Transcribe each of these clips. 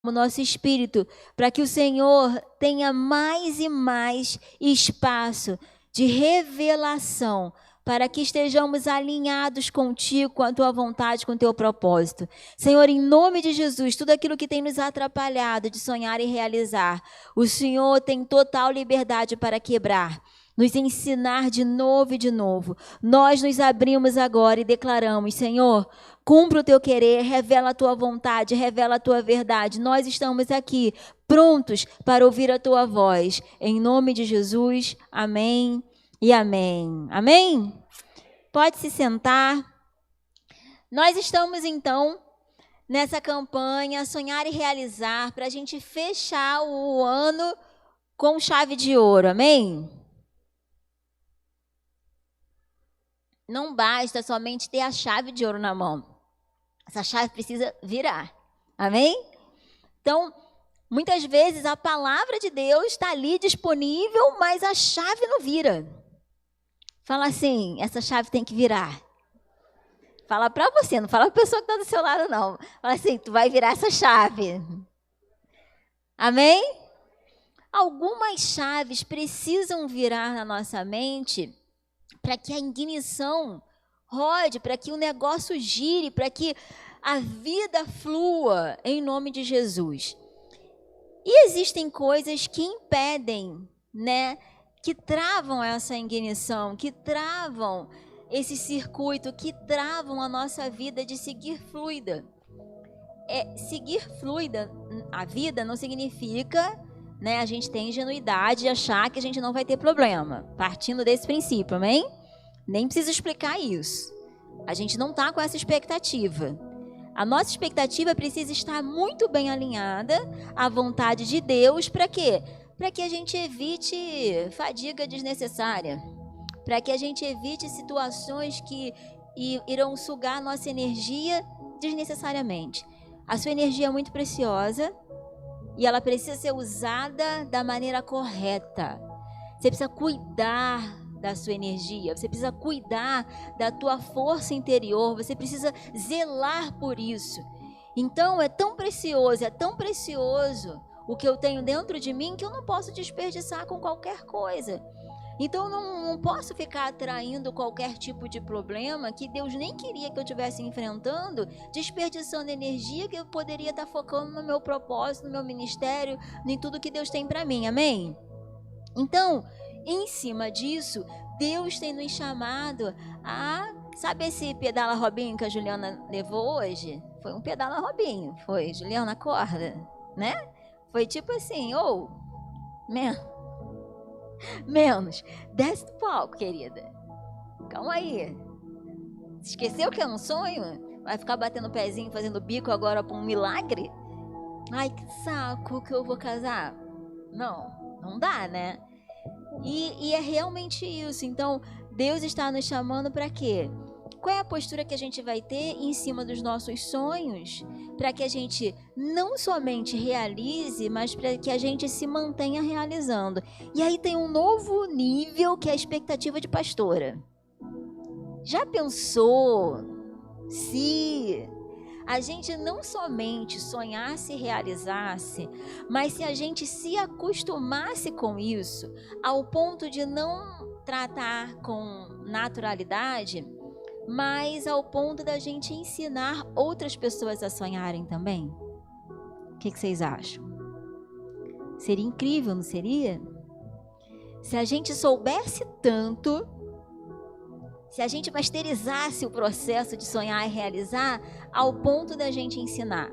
o nosso espírito, para que o Senhor tenha mais e mais espaço de revelação, para que estejamos alinhados contigo, com a tua vontade, com o teu propósito. Senhor, em nome de Jesus, tudo aquilo que tem nos atrapalhado de sonhar e realizar, o Senhor tem total liberdade para quebrar, nos ensinar de novo e de novo. Nós nos abrimos agora e declaramos: Senhor, cumpra o teu querer, revela a tua vontade, revela a tua verdade. Nós estamos aqui, prontos para ouvir a tua voz. Em nome de Jesus, amém e amém. Amém? Pode se sentar. Nós estamos, então, nessa campanha Sonhar e Realizar, para a gente fechar o ano com chave de ouro. Amém? Não basta somente ter a chave de ouro na mão. Essa chave precisa virar. Amém? Então, muitas vezes a palavra de Deus está ali disponível, mas a chave não vira. Fala assim: essa chave tem que virar. Fala para você, não fala para a pessoa que está do seu lado, não. Fala assim: tu vai virar essa chave. Amém? Algumas chaves precisam virar na nossa mente para que a ignição rode, para que o negócio gire, para que a vida flua em nome de Jesus. E existem coisas que impedem, né, que travam essa ignição, que travam esse circuito, que travam a nossa vida de seguir fluida. Seguir fluida a vida não significa, né, a gente ter ingenuidade de achar que a gente não vai ter problema, partindo desse princípio, amém? Nem preciso explicar isso. A gente não está com essa expectativa. A nossa expectativa precisa estar muito bem alinhada à vontade de Deus. Para quê? Para que a gente evite fadiga desnecessária, para que a gente evite situações que irão sugar a nossa energia desnecessariamente. A sua energia é muito preciosa e ela precisa ser usada da maneira correta. Você precisa cuidar da sua energia, você precisa cuidar da tua força interior, você precisa zelar por isso. Então é tão precioso o que eu tenho dentro de mim, que eu não posso desperdiçar com qualquer coisa. Então não posso ficar atraindo qualquer tipo de problema que Deus nem queria que eu estivesse enfrentando, desperdiçando energia que eu poderia estar focando no meu propósito, no meu ministério, em tudo que Deus tem para mim, amém? Então, em cima disso, Deus tem nos chamado a... Sabe esse pedala Robinho que a Juliana levou hoje? Foi um pedala Robinho, foi, Juliana, acorda, né? Foi tipo assim, menos, desce do palco, querida. Calma aí. Esqueceu que é um sonho? Vai ficar batendo o pezinho, fazendo bico agora para um milagre? Ai, que saco que eu vou casar. Não dá, né? E é realmente isso. Então, Deus está nos chamando para quê? Qual é a postura que a gente vai ter em cima dos nossos sonhos, para que a gente não somente realize, mas para que a gente se mantenha realizando. E aí tem um novo nível, que é a expectativa de pastora. Já pensou se a gente não somente sonhasse e realizasse, mas se a gente se acostumasse com isso, ao ponto de não tratar com naturalidade, mas ao ponto da gente ensinar outras pessoas a sonharem também? O que vocês acham? Seria incrível, não seria? Se a gente soubesse tanto, se a gente masterizasse o processo de sonhar e realizar ao ponto da gente ensinar.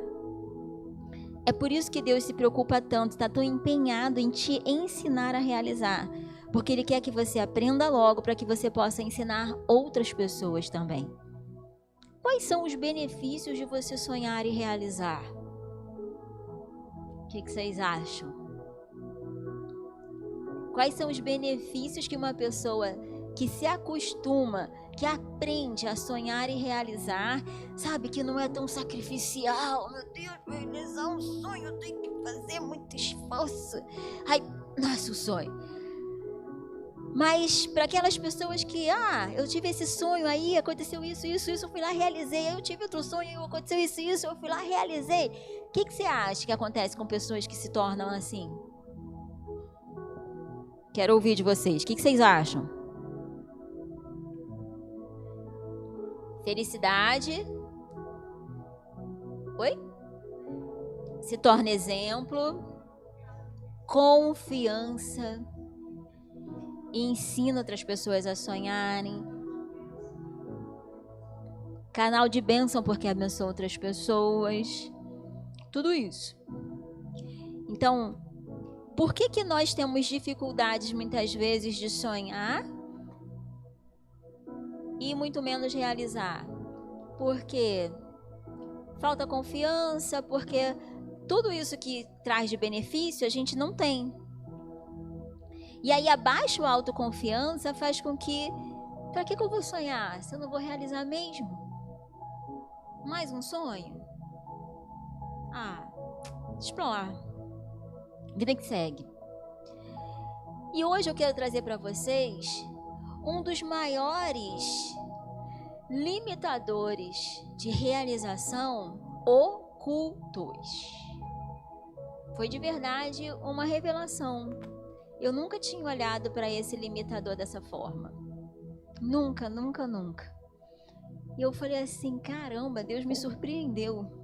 É por isso que Deus se preocupa tanto, está tão empenhado em te ensinar a realizar. Porque Ele quer que você aprenda logo para que você possa ensinar outras pessoas também. Quais são os benefícios de você sonhar e realizar? O que vocês acham? Quais são os benefícios que uma pessoa que se acostuma, que aprende a sonhar e realizar, sabe, que não é tão sacrificial? Meu Deus, para realizar um sonho eu tenho que fazer muito esforço. Ai, nasce o sonho. Mas para aquelas pessoas que, eu tive esse sonho aí, aconteceu isso, eu fui lá, realizei. Aí eu tive outro sonho, aconteceu isso, eu fui lá, realizei. que você acha que acontece com pessoas que se tornam assim? Quero ouvir de vocês. O que vocês acham? Felicidade. Oi? Se torna exemplo. Confiança. E ensina outras pessoas a sonharem. Canal de bênção porque abençoa outras pessoas. Tudo isso. Então, por que nós temos dificuldades muitas vezes de sonhar e muito menos realizar? Porque falta confiança, porque tudo isso que traz de benefício a gente não tem. E aí a baixa autoconfiança faz com que, para que eu vou sonhar se eu não vou realizar mesmo? Mais um sonho? Deixa pra lá. Vida que segue. E hoje eu quero trazer para vocês um dos maiores limitadores de realização ocultos. Foi de verdade uma revelação. Eu nunca tinha olhado para esse limitador dessa forma. Nunca, nunca, nunca. E eu falei assim, caramba, Deus me surpreendeu.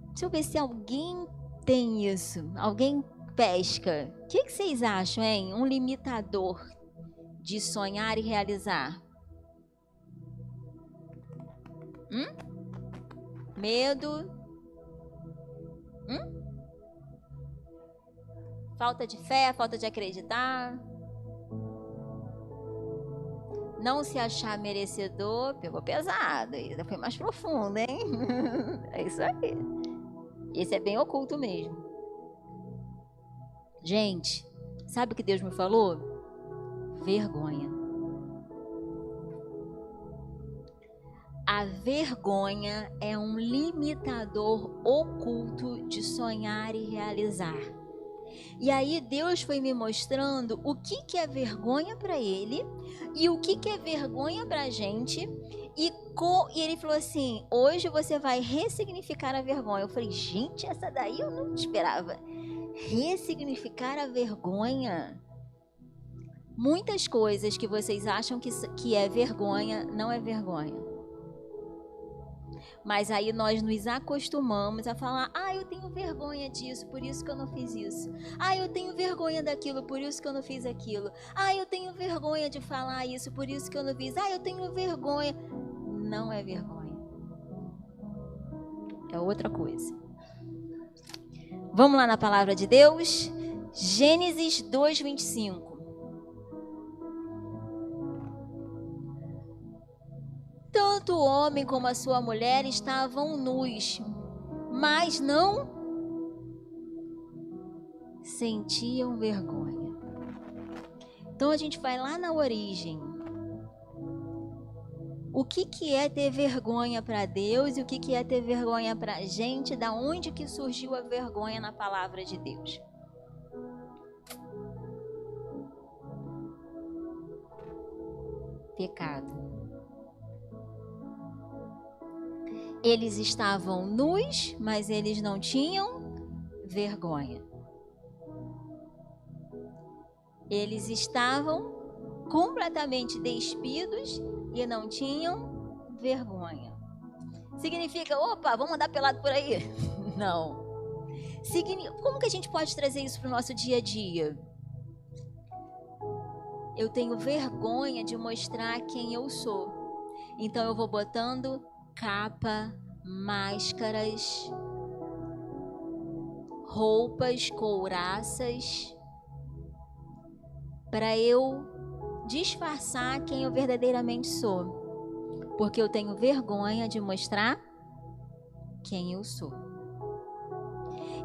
Deixa eu ver se alguém tem isso. Alguém pesca. O que vocês acham, hein? Um limitador de sonhar e realizar. Medo. Falta de fé, falta de acreditar. Não se achar merecedor. Pegou pesado. Ainda foi mais profundo, hein? É isso aí. Esse é bem oculto mesmo. Gente, sabe o que Deus me falou? Vergonha. A vergonha é um limitador oculto de sonhar e realizar. E aí Deus foi me mostrando o que é vergonha para ele e o que é vergonha para a gente. E ele falou assim, hoje você vai ressignificar a vergonha. Eu falei, gente, essa daí eu não esperava. Ressignificar a vergonha. Muitas coisas que vocês acham que é vergonha, não é vergonha. Mas aí nós nos acostumamos a falar, eu tenho vergonha disso, por isso que eu não fiz isso. Eu tenho vergonha daquilo, por isso que eu não fiz aquilo. Eu tenho vergonha de falar isso, por isso que eu não fiz. Eu tenho vergonha. Não é vergonha. É outra coisa. Vamos lá na palavra de Deus. Gênesis 2:25. Tanto o homem como a sua mulher estavam nus, mas não sentiam vergonha. Então a gente vai lá na origem. O que é ter vergonha para Deus e o que é ter vergonha para a gente? Da onde que surgiu a vergonha na palavra de Deus? Pecado. Eles estavam nus, mas eles não tinham vergonha. Eles estavam completamente despidos e não tinham vergonha. Significa, vamos andar pelado por aí? Não. Como que a gente pode trazer isso para o nosso dia a dia? Eu tenho vergonha de mostrar quem eu sou. Então eu vou botando capa, máscaras, roupas, couraças, para eu disfarçar quem eu verdadeiramente sou, porque eu tenho vergonha de mostrar quem eu sou.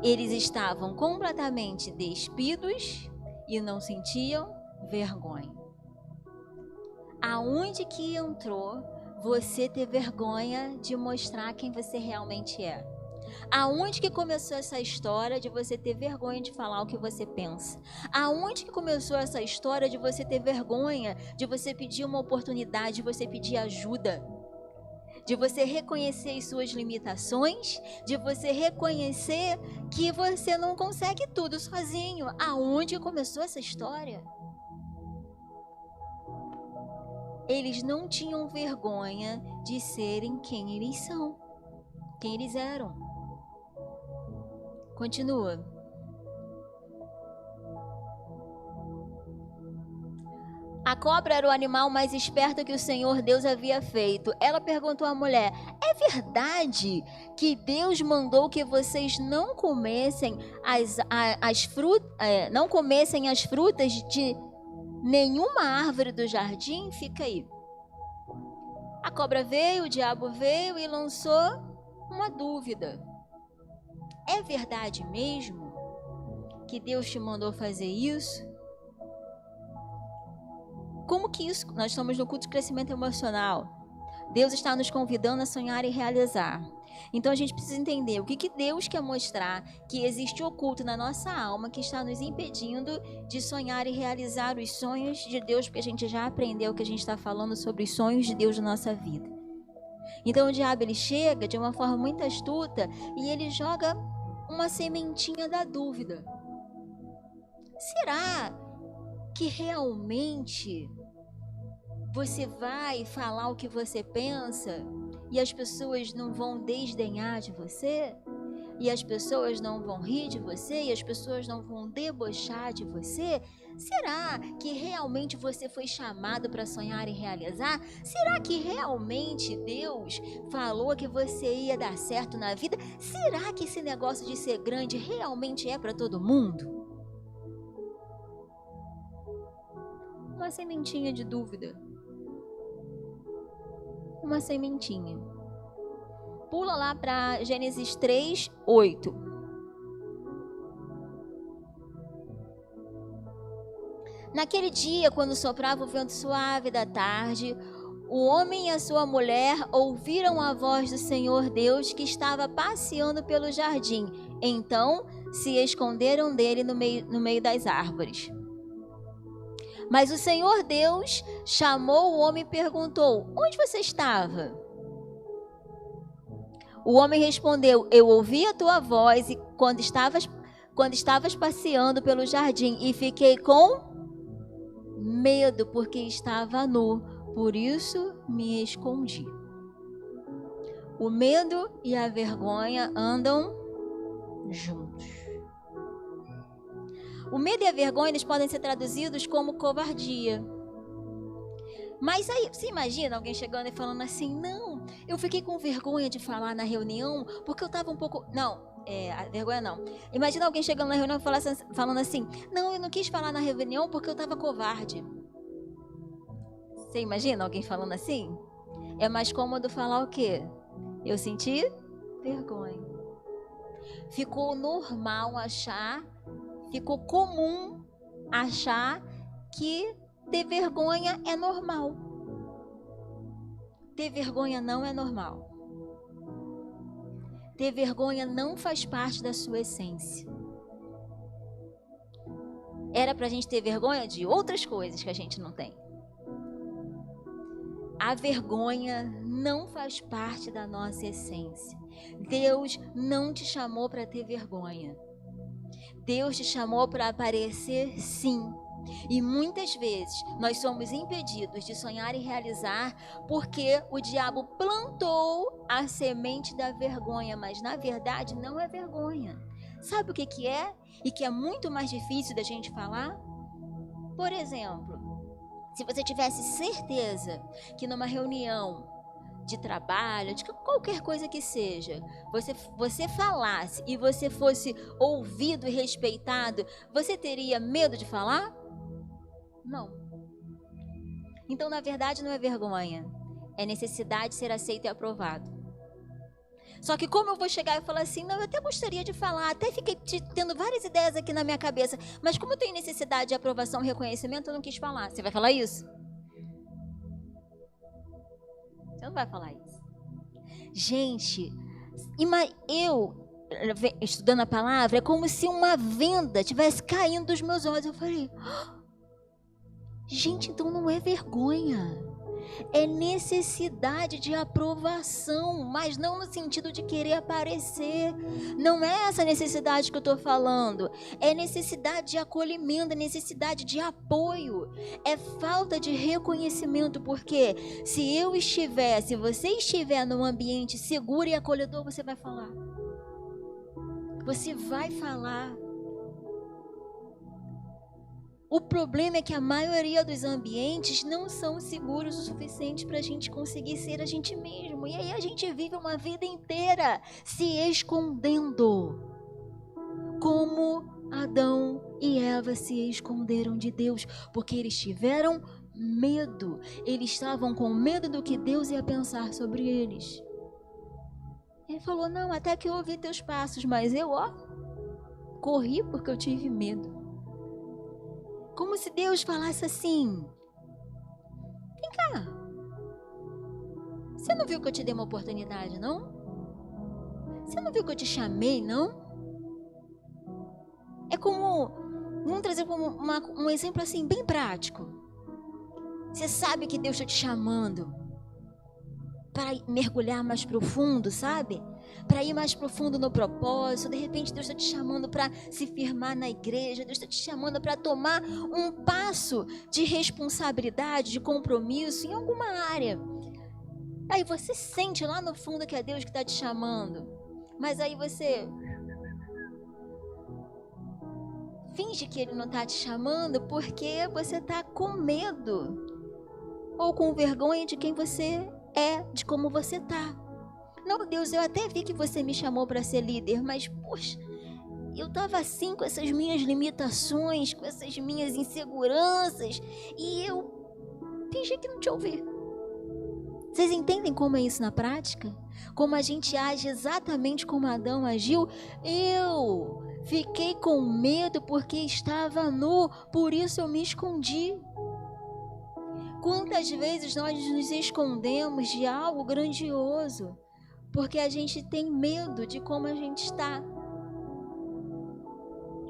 Eles estavam completamente despidos e não sentiam vergonha. Aonde que entrou você ter vergonha de mostrar quem você realmente é? Aonde que começou essa história de você ter vergonha de falar o que você pensa? Aonde que começou essa história de você ter vergonha de você pedir uma oportunidade, de você pedir ajuda? de você reconhecer as suas limitações, de você reconhecer que você não consegue tudo sozinho. Aonde começou essa história? Eles não tinham vergonha de serem quem eles são, quem eles eram. Continua. A cobra era o animal mais esperto que o Senhor Deus havia feito. Ela perguntou à mulher: é verdade que Deus mandou que vocês não comessem as frutas de nenhuma árvore do jardim? Fica aí. A cobra veio, o diabo veio e lançou uma dúvida. É verdade mesmo que Deus te mandou fazer isso? Como que isso? Nós estamos no culto de crescimento emocional. Deus está nos convidando a sonhar e realizar. Então a gente precisa entender o que Deus quer mostrar que existe oculto na nossa alma que está nos impedindo de sonhar e realizar os sonhos de Deus, porque a gente já aprendeu que a gente está falando sobre os sonhos de Deus na nossa vida. Então o diabo ele chega de uma forma muito astuta e ele joga uma sementinha da dúvida. Será que realmente você vai falar o que você pensa e as pessoas não vão desdenhar de você? E as pessoas não vão rir de você? E as pessoas não vão debochar de você? Será que realmente você foi chamado para sonhar e realizar? Será que realmente Deus falou que você ia dar certo na vida? Será que esse negócio de ser grande realmente é para todo mundo? Uma sementinha de dúvida. Uma sementinha. Pula lá para Gênesis 3, 8. Naquele dia, quando soprava o vento suave da tarde, o homem e a sua mulher ouviram a voz do Senhor Deus que estava passeando pelo jardim. Então, se esconderam dele no meio das árvores. Mas o Senhor Deus chamou o homem e perguntou: onde você estava? O homem respondeu: eu ouvi a tua voz e quando estavas passeando pelo jardim e fiquei com medo porque estava nu, por isso me escondi. O medo e a vergonha andam juntos. O medo e a vergonha eles podem ser traduzidos como covardia. Mas aí, você imagina alguém chegando e falando assim: não, eu fiquei com vergonha de falar na reunião porque eu estava um pouco... Não, vergonha não. Imagina alguém chegando na reunião e falando assim: não, eu não quis falar na reunião porque eu estava covarde. Você imagina alguém falando assim? É mais cômodo falar o quê? Eu senti vergonha. Ficou normal achar... Ficou comum achar que ter vergonha é normal. Ter vergonha não é normal. Ter vergonha não faz parte da sua essência. Era pra gente ter vergonha de outras coisas que a gente não tem. A vergonha não faz parte da nossa essência. Deus não te chamou para ter vergonha. Deus te chamou para aparecer, sim. E muitas vezes nós somos impedidos de sonhar e realizar porque o diabo plantou a semente da vergonha, mas na verdade não é vergonha. Sabe o que é? E que é muito mais difícil da gente falar? Por exemplo, se você tivesse certeza que numa reunião de trabalho, de qualquer coisa que seja, você falasse e você fosse ouvido e respeitado, você teria medo de falar? Não. Então, na verdade, não é vergonha, é necessidade de ser aceito e aprovado. Só que como eu vou chegar e falar assim: não, eu até gostaria de falar, até fiquei tendo várias ideias aqui na minha cabeça, mas como eu tenho necessidade de aprovação e reconhecimento, eu não quis falar. Você vai falar isso? Você não vai falar isso. Gente, eu estudando a palavra, é como se uma venda tivesse caindo dos meus olhos. Eu falei: gente, então não é vergonha. É necessidade de aprovação, mas não no sentido de querer aparecer. Não é essa necessidade que eu estou falando. É necessidade de acolhimento, é necessidade de apoio. É falta de reconhecimento, porque se você estiver num ambiente seguro e acolhedor, você vai falar. Você vai falar. O problema é que a maioria dos ambientes não são seguros o suficiente para a gente conseguir ser a gente mesmo. E aí a gente vive uma vida inteira se escondendo. Como Adão e Eva se esconderam de Deus, porque eles tiveram medo. Eles estavam com medo do que Deus ia pensar sobre eles. Ele falou, não, até que eu ouvi teus passos, mas eu, corri porque eu tive medo. Como se Deus falasse assim, vem cá, você não viu que eu te dei uma oportunidade, não? Você não viu que eu te chamei, não? É como, vamos trazer como um exemplo assim, bem prático. Você sabe que Deus está te chamando para mergulhar mais profundo, sabe? Para ir mais profundo no propósito. De repente Deus está te chamando para se firmar na igreja. Deus está te chamando para tomar um passo de responsabilidade, de compromisso em alguma área. Aí você sente lá no fundo que é Deus que está te chamando. Mas aí você finge que Ele não está te chamando porque você está com medo. Ou com vergonha de quem você é, de como você está. Não, Deus, eu até vi que você me chamou para ser líder, mas, poxa, eu estava assim com essas minhas limitações, com essas minhas inseguranças, e eu fingi que não te ouvi. Vocês entendem como é isso na prática? Como a gente age exatamente como Adão agiu? Eu fiquei com medo porque estava nu, por isso eu me escondi. Quantas vezes nós nos escondemos de algo grandioso? Porque a gente tem medo de como a gente está.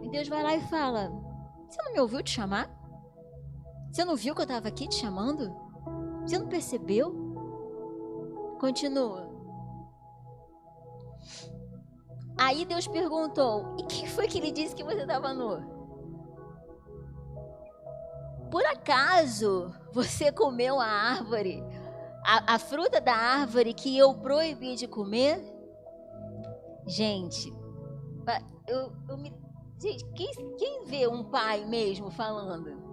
E Deus vai lá e fala, você não me ouviu te chamar? Você não viu que eu estava aqui te chamando? Você não percebeu? Continua. Aí Deus perguntou, e quem foi que lhe disse que você estava nu? Por acaso você comeu a árvore? A fruta da árvore que eu proibi de comer? Gente, gente, quem vê um pai mesmo falando?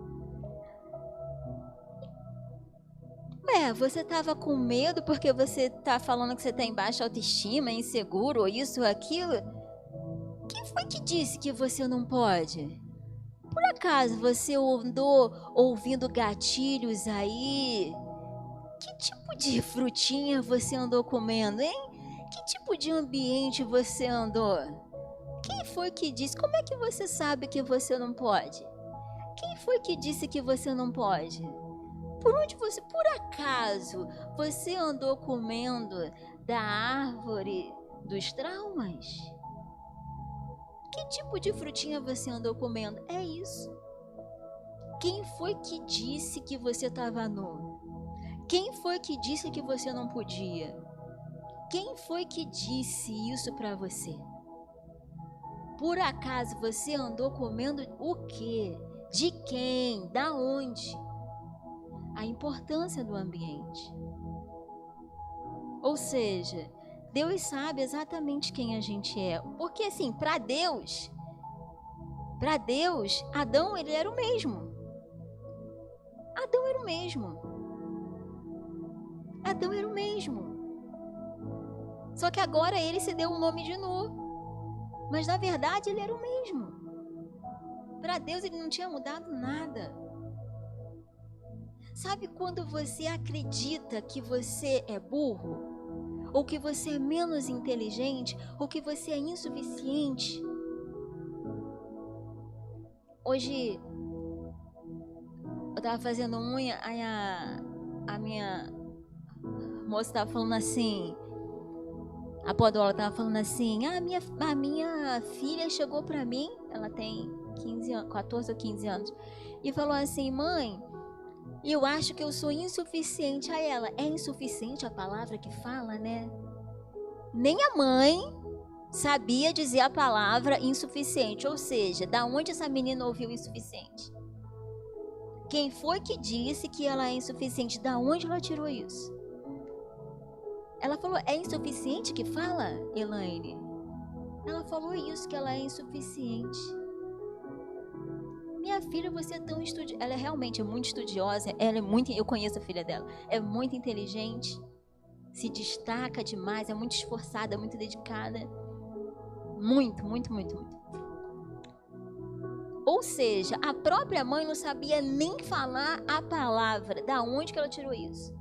Você estava com medo porque você está falando que você está em baixa autoestima, inseguro, ou isso ou aquilo? Quem foi que disse que você não pode? Por acaso você andou ouvindo gatilhos aí? Que tipo de frutinha você andou comendo, hein? Que tipo de ambiente você andou? Quem foi que disse? Como é que você sabe que você não pode? Quem foi que disse que você não pode? Por acaso, você andou comendo da árvore dos traumas? Que tipo de frutinha você andou comendo? É isso. Quem foi que disse que você estava nu? Quem foi que disse que você não podia? Quem foi que disse isso para você? Por acaso você andou comendo o quê? De quem? Da onde? A importância do ambiente. Ou seja, Deus sabe exatamente quem a gente é. Porque assim, para Deus, Adão, ele era o mesmo. Adão era o mesmo. Adão era o mesmo. Só que agora ele se deu o nome de Nu. Mas na verdade ele era o mesmo. Para Deus ele não tinha mudado nada. Sabe quando você acredita que você é burro? Ou que você é menos inteligente? Ou que você é insuficiente? Hoje eu estava fazendo unha, aí a minha moça estava falando assim, a podóloga estava falando assim, a minha filha chegou para mim, ela tem 14 ou 15 anos, e falou assim, mãe, E eu acho que eu sou insuficiente a ela. É insuficiente a palavra que fala, né? Nem a mãe sabia dizer a palavra insuficiente. Ou seja, da onde essa menina ouviu insuficiente? Quem foi que disse que ela é insuficiente? Da onde ela tirou isso? Ela falou, é insuficiente que fala, Elaine? Ela falou isso, que ela é insuficiente. Minha filha, você é tão estudiosa. Ela realmente é muito estudiosa. Ela é muito. Eu conheço a filha dela. É muito inteligente. Se destaca demais. É muito esforçada, muito dedicada. Muito, muito, muito, muito. Ou seja, a própria mãe não sabia nem falar a palavra. Da onde que ela tirou isso?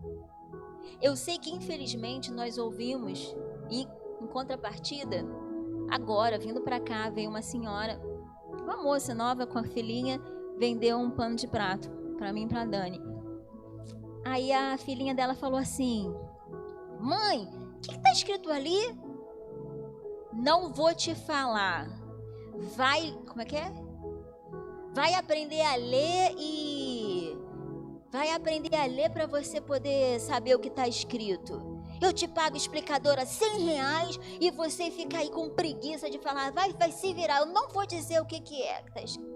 Eu sei que, infelizmente, nós ouvimos, e em contrapartida, agora, vindo para cá, veio uma senhora, uma moça nova com a filhinha, vendeu um pano de prato para mim e para Dani. Aí a filhinha dela falou assim: mãe, o que está escrito ali? Não vou te falar. Vai, como é que é? Vai aprender a ler e... Vai aprender a ler para você poder saber o que está escrito. Eu te pago explicadora R$100 e você fica aí com preguiça de falar. Vai se virar, eu não vou dizer o que é que está escrito.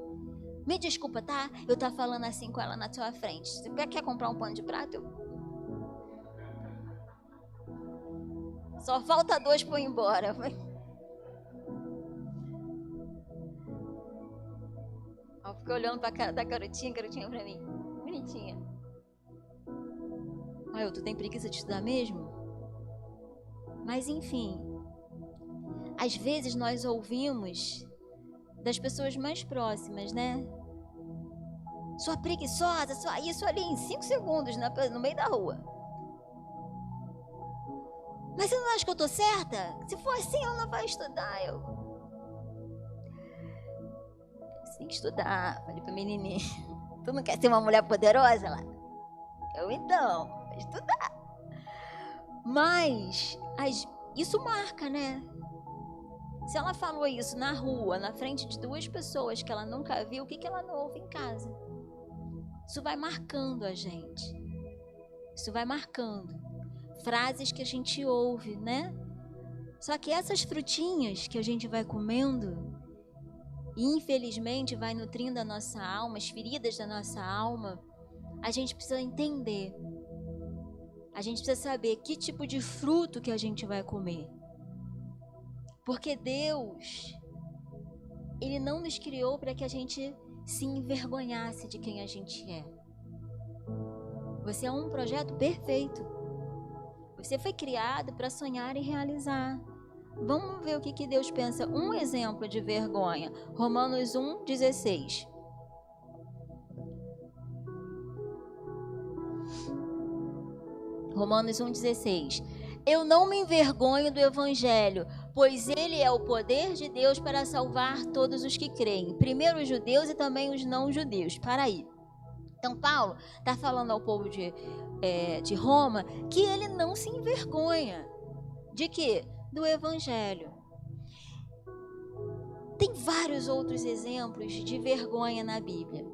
Me desculpa, tá? Eu tá falando assim com ela na tua frente. Você quer comprar um pano de prato? Só falta 2 para ir embora. Eu fico olhando pra cara da garotinha pra mim. Bonitinha. Ai, tu tem preguiça de estudar mesmo? Mas enfim, às vezes nós ouvimos das pessoas mais próximas, né? Sua preguiçosa, só isso ali em 5 segundos no meio da rua. Mas você não acha que eu tô certa? Se for assim, ela não vai estudar. Você tem que estudar. Falei pra menininha. Tu não quer ser uma mulher poderosa lá? Eu então, vou estudar. Mas isso marca, né? Se ela falou isso na rua, na frente de 2 pessoas que ela nunca viu, o que ela não ouve em casa? Isso vai marcando a gente. Isso vai marcando. Frases que a gente ouve, né? Só que essas frutinhas que a gente vai comendo, e infelizmente vai nutrindo a nossa alma, as feridas da nossa alma, a gente precisa entender. A gente precisa saber que tipo de fruto que a gente vai comer. Porque Deus, Ele não nos criou para que a gente se envergonhasse de quem a gente é. Você é um projeto perfeito. Você foi criado para sonhar e realizar. Vamos ver o que Deus pensa. Um exemplo de vergonha. Romanos 1:16. Romanos 1:16. Eu não me envergonho do Evangelho, pois ele é o poder de Deus para salvar todos os que creem. Primeiro os judeus e também os não judeus. Para aí. Então Paulo está falando ao povo de Roma que ele não se envergonha. De quê? Do Evangelho. Tem vários outros exemplos de vergonha na Bíblia.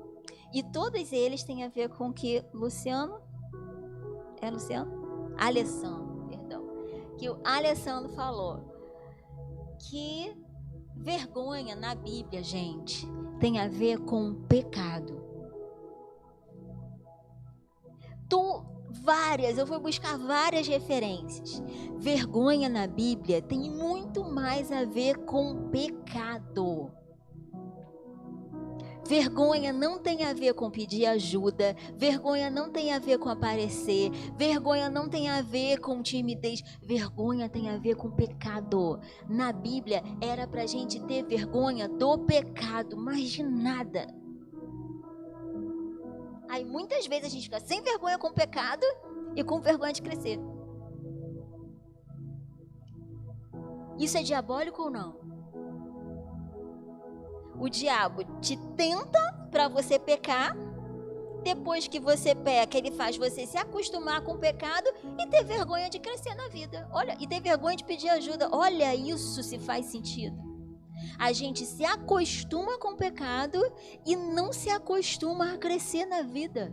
E todos eles têm a ver com o que Alessandro, perdão. Que o Alessandro falou. Que vergonha na Bíblia, gente, tem a ver com pecado. Eu fui buscar várias referências. Vergonha na Bíblia tem muito mais a ver com pecado. Vergonha não tem a ver com pedir ajuda. Vergonha não tem a ver com aparecer. Vergonha não tem a ver com timidez. Vergonha tem a ver com pecado. Na Bíblia era pra gente ter vergonha do pecado, mas de nada. Aí muitas vezes a gente fica sem vergonha com o pecado e com vergonha de crescer. Isso é diabólico ou não? O diabo te tenta para você pecar. Depois que você peca, ele faz você se acostumar com o pecado e ter vergonha de crescer na vida. Olha, e ter vergonha de pedir ajuda. Olha isso, se faz sentido. A gente se acostuma com o pecado e não se acostuma a crescer na vida.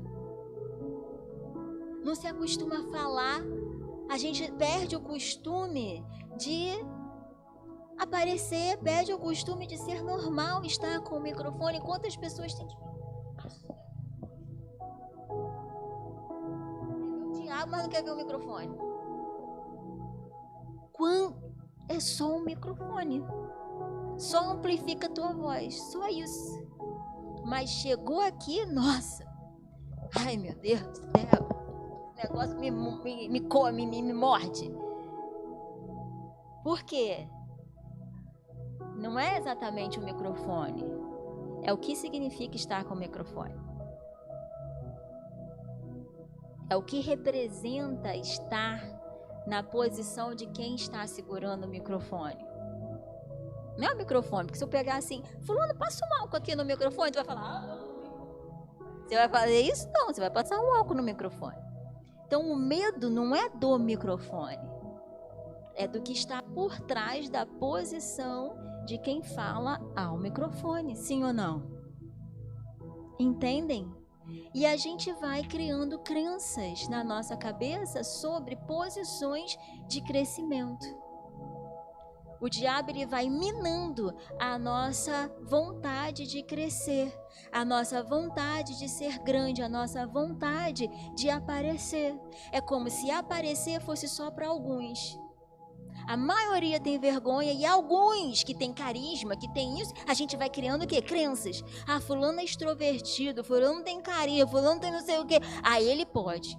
não se acostuma a falar. A gente perde o costume de aparecer, perde o costume de ser normal estar com o microfone. Quantas pessoas têm que... O diabo, mas não quer ver o microfone. É só um microfone. Só amplifica a tua voz. Só isso. Mas chegou aqui, nossa. Ai, meu Deus do céu. O negócio me come, me morde. Por quê? Não é exatamente o microfone. É o que significa estar com o microfone. É o que representa estar na posição de quem está segurando o microfone. Não é o microfone, porque se eu pegar assim, fulano, passa um álcool aqui no microfone, tu vai falar, não. Você vai fazer isso? Não, você vai passar um álcool no microfone. Então o medo não é do microfone, é do que está por trás da posição de quem fala ao microfone, sim ou não? Entendem? E a gente vai criando crenças na nossa cabeça sobre posições de crescimento. O diabo, ele vai minando a nossa vontade de crescer, a nossa vontade de ser grande, a nossa vontade de aparecer. É como se aparecer fosse só para alguns. A maioria tem vergonha e alguns que tem carisma, que tem isso, a gente vai criando o quê? Crenças. Ah, fulano é extrovertido, fulano tem carisma, fulano tem não sei o quê. Ah, ele pode.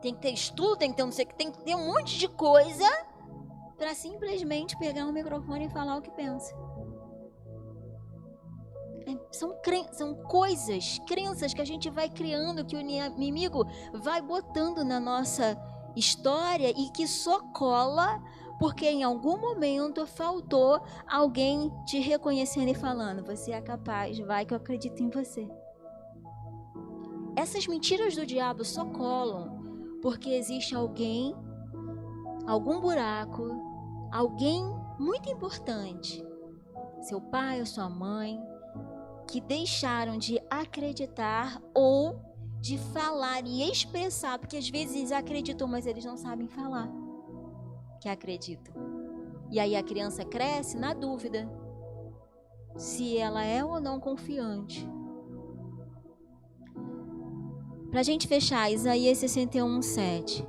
Tem que ter estudo, tem que ter não sei o que, tem que ter um monte de coisa para simplesmente pegar um microfone e falar o que pensa. São coisas, crenças que a gente vai criando, que o inimigo vai botando na nossa história e que só cola porque em algum momento faltou alguém te reconhecendo e falando, você é capaz, vai que eu acredito em você. Essas mentiras do diabo só colam porque existe alguém, algum buraco, alguém muito importante, seu pai ou sua mãe, que deixaram de acreditar ou de falar e expressar, porque às vezes eles acreditam, mas eles não sabem falar que acreditam. E aí a criança cresce na dúvida se ela é ou não confiante. Para a gente fechar, Isaías 61:7.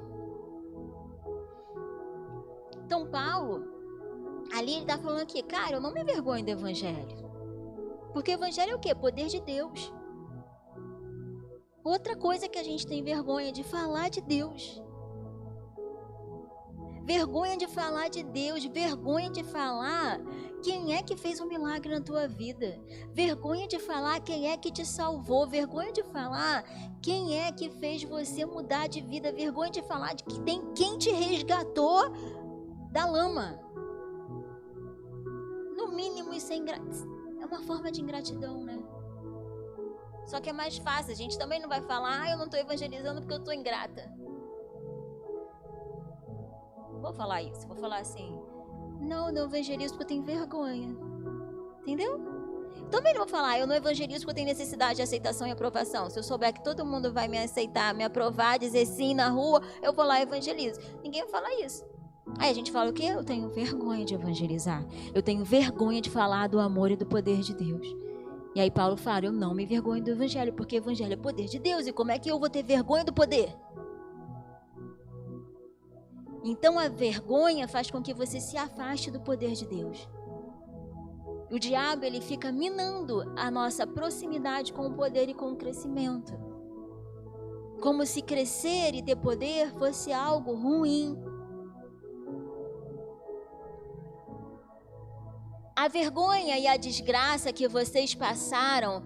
Então Paulo, ali ele está falando aqui, cara, eu não me envergonho do evangelho. Porque o evangelho é o quê? Poder de Deus. Outra coisa que a gente tem vergonha de falar de Deus. Vergonha de falar de Deus, vergonha de falar quem é que fez um milagre na tua vida. Vergonha de falar quem é que te salvou, vergonha de falar quem é que fez você mudar de vida, vergonha de falar de que tem quem te resgatou da lama. No mínimo isso é uma forma de ingratidão, né? Só que é mais fácil, a gente também não vai falar, eu não estou evangelizando porque eu estou ingrata. Vou falar isso, vou falar assim, não evangelizo porque eu tenho vergonha. Entendeu? Também não vou falar, eu não evangelizo porque eu tenho necessidade de aceitação e aprovação. Se eu souber que todo mundo vai me aceitar, me aprovar, dizer sim na rua, eu vou lá e evangelizo. Ninguém vai falar isso. Aí a gente fala o quê? Eu tenho vergonha de evangelizar. Eu tenho vergonha de falar do amor e do poder de Deus. E aí Paulo fala, eu não me envergonho do evangelho, porque o evangelho é poder de Deus. E como é que eu vou ter vergonha do poder? Então a vergonha faz com que você se afaste do poder de Deus. O diabo, ele fica minando a nossa proximidade com o poder e com o crescimento. Como se crescer e ter poder fosse algo ruim. A vergonha e a desgraça que vocês passaram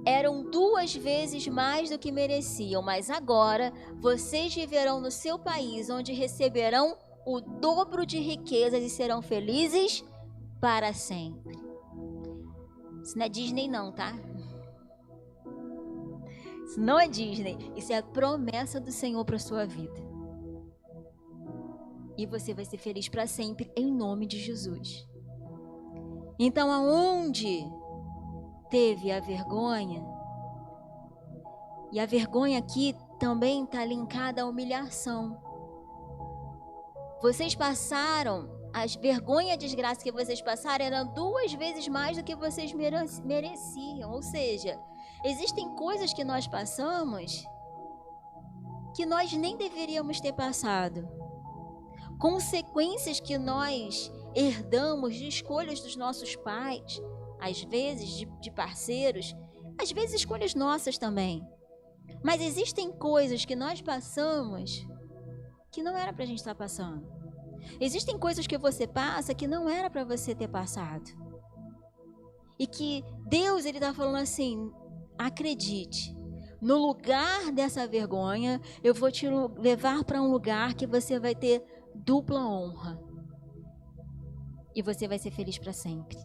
eram 2 vezes mais do que mereciam, mas agora vocês viverão no seu país, onde receberão o dobro de riquezas e serão felizes para sempre. Isso não é Disney não, tá? Isso não é Disney, isso é a promessa do Senhor para a sua vida. E você vai ser feliz para sempre, em nome de Jesus. Então, aonde teve a vergonha, E a vergonha aqui também está linkada à humilhação. Vocês passaram, as vergonha e a desgraça que vocês passaram eram 2 vezes mais do que vocês mereciam. Ou seja, existem coisas que nós passamos que nós nem deveríamos ter passado. Consequências que nós herdamos de escolhas dos nossos pais, às vezes de parceiros, às vezes escolhas nossas também. Mas existem coisas que nós passamos que não era pra gente estar passando. Existem coisas que você passa que não era para você ter passado. E que Deus, ele tá falando assim, acredite, no lugar dessa vergonha, eu vou te levar para um lugar que você vai ter dupla honra. E você vai ser feliz para sempre.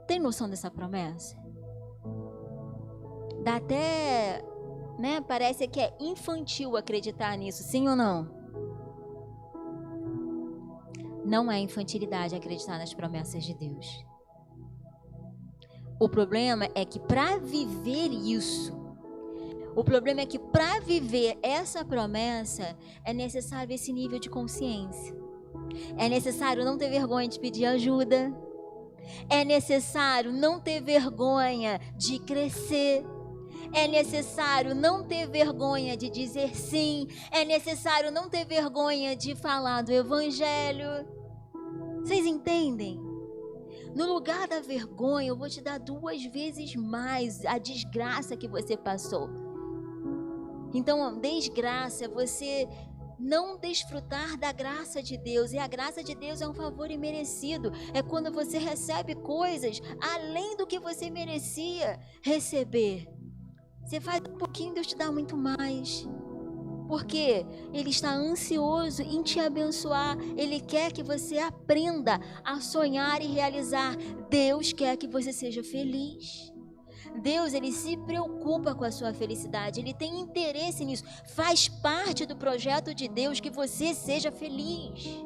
Tem noção dessa promessa? Dá até, parece que é infantil acreditar nisso, sim ou não? Não é infantilidade acreditar nas promessas de Deus. O problema é que para viver isso, o problema é que para viver essa promessa, é necessário esse nível de consciência. É necessário não ter vergonha de pedir ajuda. É necessário não ter vergonha de crescer. É necessário não ter vergonha de dizer sim. É necessário não ter vergonha de falar do evangelho. Vocês entendem? No lugar da vergonha, eu vou te dar 2 vezes mais a desgraça que você passou. Então, desgraça é você não desfrutar da graça de Deus. E a graça de Deus é um favor imerecido. É quando você recebe coisas além do que você merecia receber. Você faz um pouquinho, Deus te dá muito mais. Porque Ele está ansioso em te abençoar. Ele quer que você aprenda a sonhar e realizar. Deus quer que você seja feliz. Deus, Ele se preocupa com a sua felicidade. Ele tem interesse nisso. Faz parte do projeto de Deus que você seja feliz.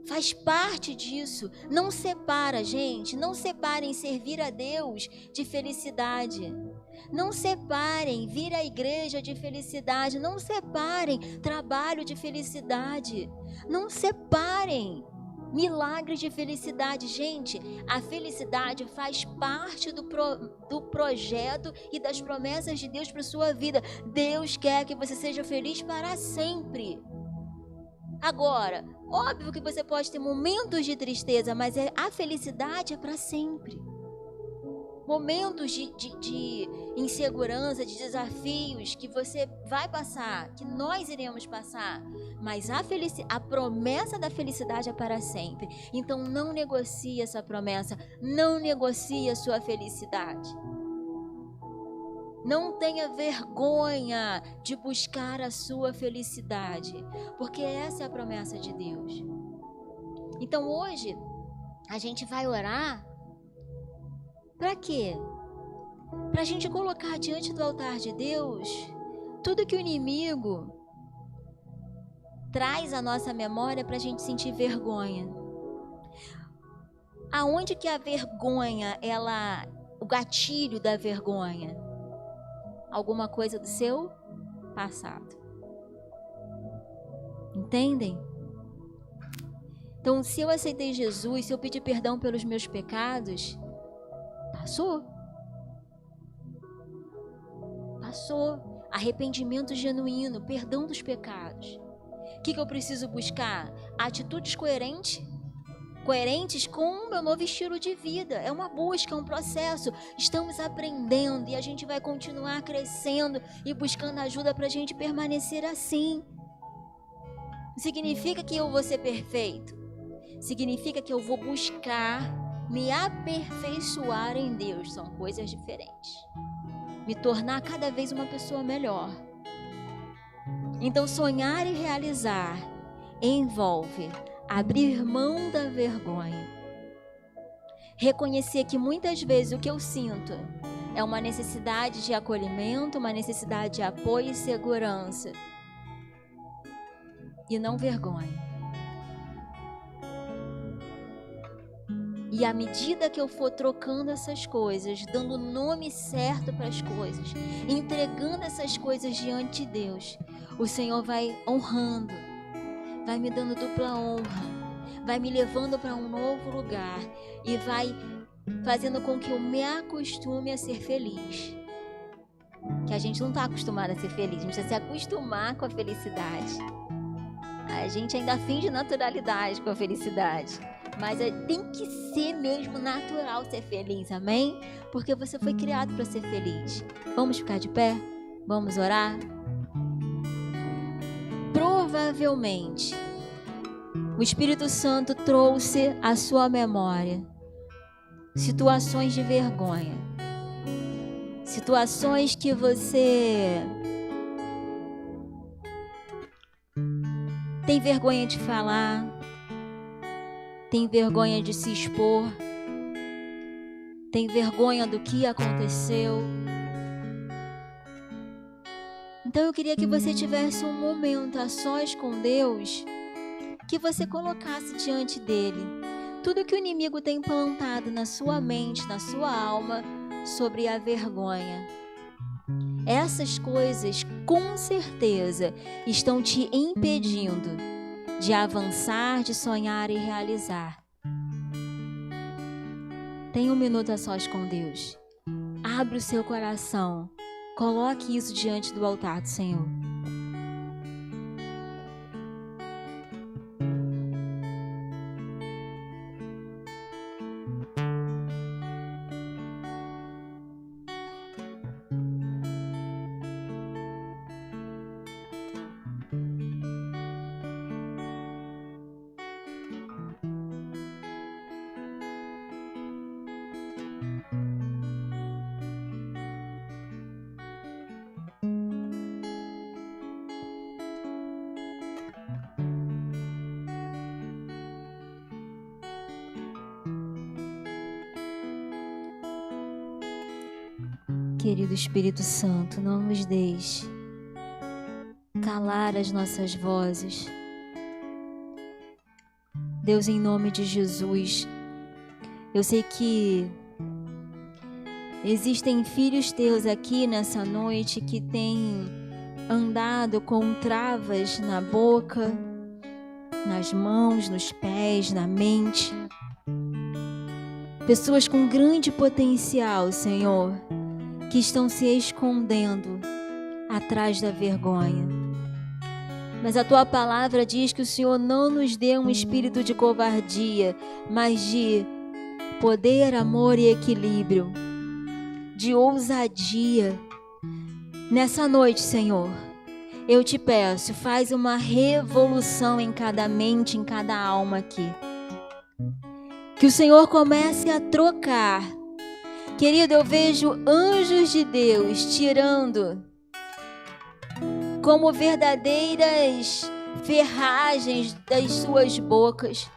Faz parte disso. Não separa, gente. Não separem servir a Deus de felicidade. Não separem vir à igreja de felicidade. Não separem trabalho de felicidade. Não separem milagres de felicidade. Gente, a felicidade faz parte do projeto e das promessas de Deus para sua vida. Deus quer que você seja feliz para sempre. Agora, óbvio que você pode ter momentos de tristeza, mas a felicidade é para sempre. Momentos de insegurança, de desafios que você vai passar, que nós iremos passar, mas a promessa da felicidade é para sempre. Então não negocie essa promessa, não negocie a sua felicidade. Não tenha vergonha de buscar a sua felicidade, porque essa é a promessa de Deus. Então hoje a gente vai orar. Para quê? Para a gente colocar diante do altar de Deus tudo que o inimigo traz à nossa memória para a gente sentir vergonha. Aonde que a vergonha, o gatilho da vergonha? Alguma coisa do seu passado. Entendem? Então, se eu aceitei Jesus, se eu pedir perdão pelos meus pecados, passou. Arrependimento genuíno, perdão dos pecados. O que eu preciso buscar? Atitudes coerentes com o meu novo estilo de vida. É uma busca, é um processo. Estamos aprendendo e a gente vai continuar crescendo e buscando ajuda para a gente permanecer assim. Significa que eu vou ser perfeito. Significa que eu vou buscar me aperfeiçoar em Deus. São coisas diferentes. Me tornar cada vez uma pessoa melhor. Então, sonhar e realizar envolve abrir mão da vergonha. Reconhecer que muitas vezes o que eu sinto é uma necessidade de acolhimento, uma necessidade de apoio e segurança. E não vergonha. E à medida que eu for trocando essas coisas, dando o nome certo para as coisas, entregando essas coisas diante de Deus, o Senhor vai honrando, vai me dando dupla honra, vai me levando para um novo lugar e vai fazendo com que eu me acostume a ser feliz. Que a gente não está acostumado a ser feliz, a gente precisa se acostumar com a felicidade. A gente ainda finge naturalidade com a felicidade, mas tem que ser mesmo natural ser feliz, amém? Porque você foi criado para ser feliz. Vamos ficar de pé? Vamos orar? Provavelmente, o Espírito Santo trouxe à sua memória situações de vergonha, situações que você tem vergonha de falar, tem vergonha de se expor, tem vergonha do que aconteceu. Então eu queria que você tivesse um momento a sós com Deus, que você colocasse diante dele tudo que o inimigo tem plantado na sua mente, na sua alma, sobre a vergonha. Essas coisas, com certeza, estão te impedindo de avançar, de sonhar e realizar. Tenha um minuto a sós com Deus. Abre o seu coração. Coloque isso diante do altar do Senhor. Querido Espírito Santo, não nos deixe calar as nossas vozes. Deus, em nome de Jesus, eu sei que existem filhos teus aqui nessa noite que têm andado com travas na boca, nas mãos, nos pés, na mente. Pessoas com grande potencial, Senhor, que estão se escondendo atrás da vergonha. Mas a tua palavra diz que o Senhor não nos deu um espírito de covardia, mas de poder, amor e equilíbrio, de ousadia. Nessa noite, Senhor, eu te peço, faz uma revolução em cada mente, em cada alma aqui. Que o Senhor comece a trocar. Querido, eu vejo anjos de Deus tirando como verdadeiras ferragens das suas bocas,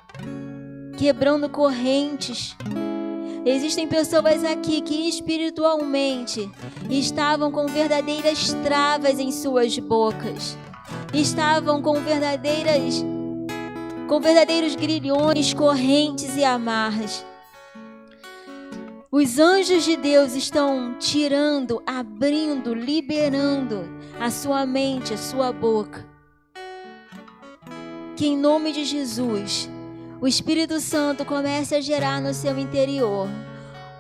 quebrando correntes. Existem pessoas aqui que espiritualmente estavam com verdadeiras travas em suas bocas, estavam com verdadeiros grilhões, correntes e amarras. Os anjos de Deus estão tirando, abrindo, liberando a sua mente, a sua boca. Que em nome de Jesus, o Espírito Santo comece a gerar no seu interior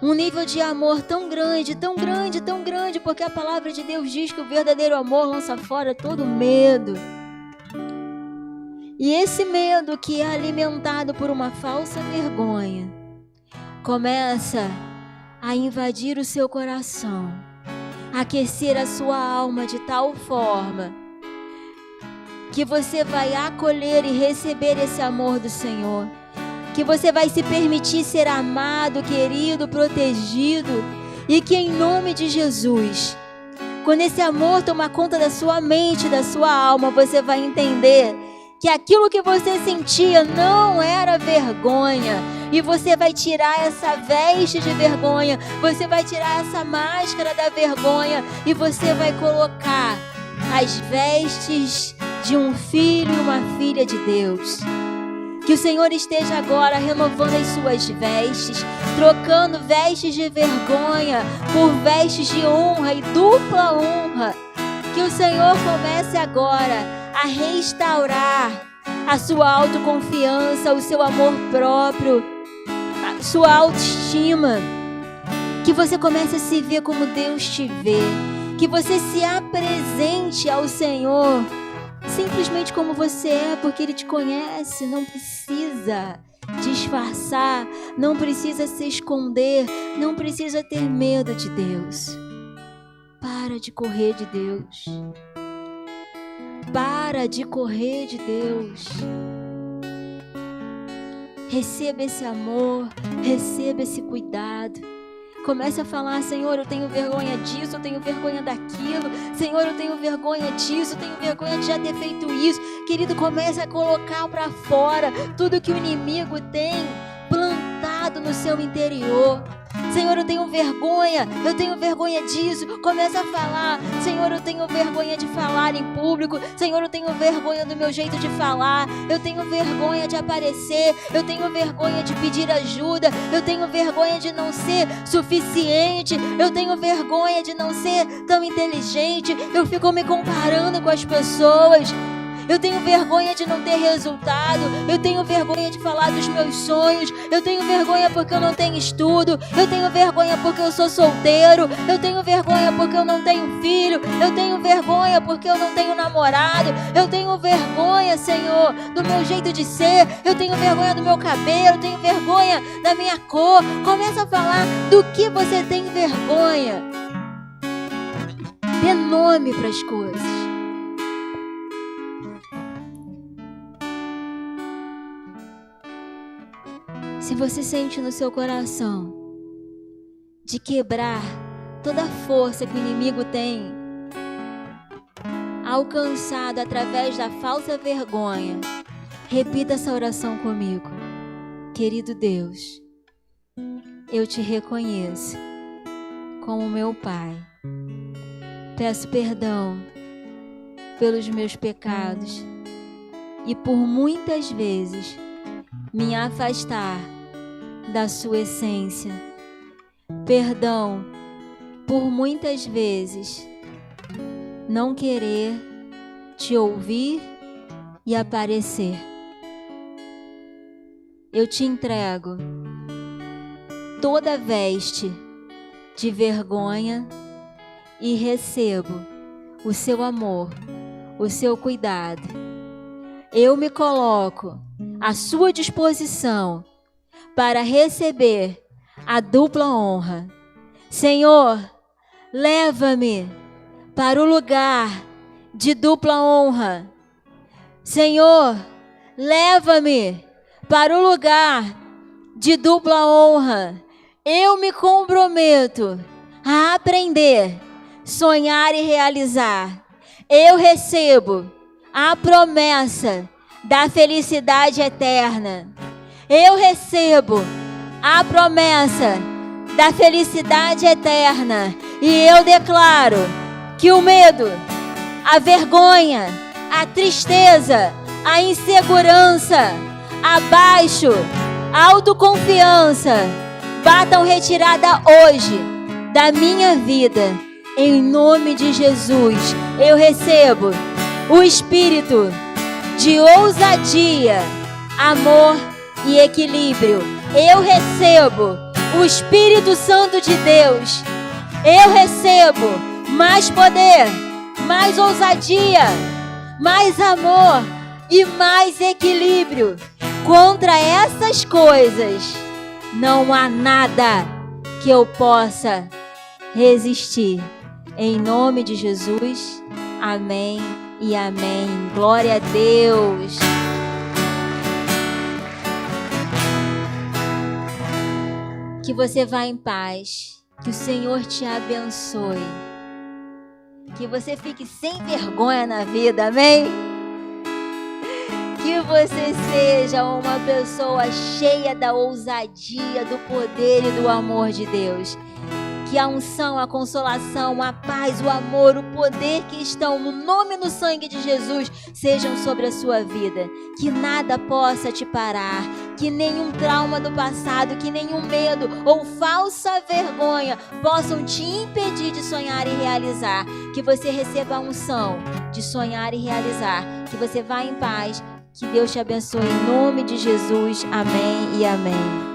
um nível de amor tão grande, tão grande, tão grande, porque a palavra de Deus diz que o verdadeiro amor lança fora todo medo. E esse medo que é alimentado por uma falsa vergonha começa a invadir o seu coração, aquecer a sua alma de tal forma que você vai acolher e receber esse amor do Senhor, que você vai se permitir ser amado, querido, protegido, e que em nome de Jesus, quando esse amor tomar conta da sua mente, da sua alma, você vai entender que aquilo que você sentia não era vergonha, e você vai tirar essa veste de vergonha, você vai tirar essa máscara da vergonha, e você vai colocar as vestes de um filho e uma filha de Deus. Que o Senhor esteja agora renovando as suas vestes, trocando vestes de vergonha por vestes de honra e dupla honra. Que o Senhor comece agora a restaurar a sua autoconfiança, o seu amor próprio, a sua autoestima. Que você comece a se ver como Deus te vê. Que você se apresente ao Senhor simplesmente como você é, porque Ele te conhece. Não precisa disfarçar, não precisa se esconder, não precisa ter medo de Deus. Para de correr de Deus. Para de correr de Deus. Receba esse amor, receba esse cuidado. Comece a falar: Senhor, eu tenho vergonha disso, eu tenho vergonha daquilo. Senhor, eu tenho vergonha disso, eu tenho vergonha de já ter feito isso. Querido, comece a colocar para fora tudo que o inimigo tem plantado no seu interior. Senhor, eu tenho vergonha disso. Comece a falar: Senhor, eu tenho vergonha de falar em público. Senhor, eu tenho vergonha do meu jeito de falar. Eu tenho vergonha de aparecer. Eu tenho vergonha de pedir ajuda. Eu tenho vergonha de não ser suficiente. Eu tenho vergonha de não ser tão inteligente. Eu fico me comparando com as pessoas. Eu tenho vergonha de não ter resultado. Eu tenho vergonha de falar dos meus sonhos. Eu tenho vergonha porque eu não tenho estudo. Eu tenho vergonha porque eu sou solteiro. Eu tenho vergonha porque eu não tenho filho. Eu tenho vergonha porque eu não tenho namorado. Eu tenho vergonha, Senhor, do meu jeito de ser. Eu tenho vergonha do meu cabelo. Eu tenho vergonha da minha cor. Começa a falar do que você tem vergonha. Dê nome para as coisas. Se você sente no seu coração de quebrar toda a força que o inimigo tem alcançado através da falsa vergonha, repita essa oração comigo. Querido Deus, eu te reconheço como meu Pai. Peço perdão pelos meus pecados e por muitas vezes me afastar da sua essência. Perdão por muitas vezes não querer te ouvir e aparecer. Eu te entrego toda veste de vergonha e recebo o seu amor, o seu cuidado. Eu me coloco à sua disposição para receber a dupla honra. Senhor, leva-me para o lugar de dupla honra. Senhor, leva-me para o lugar de dupla honra. Eu me comprometo a aprender, sonhar e realizar. Eu recebo a promessa da felicidade eterna. Eu recebo a promessa da felicidade eterna. E eu declaro que o medo, a vergonha, a tristeza, a insegurança, a baixo, a autoconfiança, batam retirada hoje da minha vida. Em nome de Jesus, eu recebo o espírito de ousadia, amor e equilíbrio. Eu recebo o Espírito Santo de Deus. Eu recebo mais poder, mais ousadia, mais amor e mais equilíbrio. Contra essas coisas, não há nada que eu possa resistir. Em nome de Jesus, amém e amém. Glória a Deus. Que você vá em paz. Que o Senhor te abençoe. Que você fique sem vergonha na vida, amém? Que você seja uma pessoa cheia da ousadia, do poder e do amor de Deus. Que a unção, a consolação, a paz, o amor, o poder que estão no nome e no sangue de Jesus sejam sobre a sua vida. Que nada possa te parar, que nenhum trauma do passado, que nenhum medo ou falsa vergonha possam te impedir de sonhar e realizar. Que você receba a unção de sonhar e realizar. Que você vá em paz. Que Deus te abençoe em nome de Jesus. Amém e amém.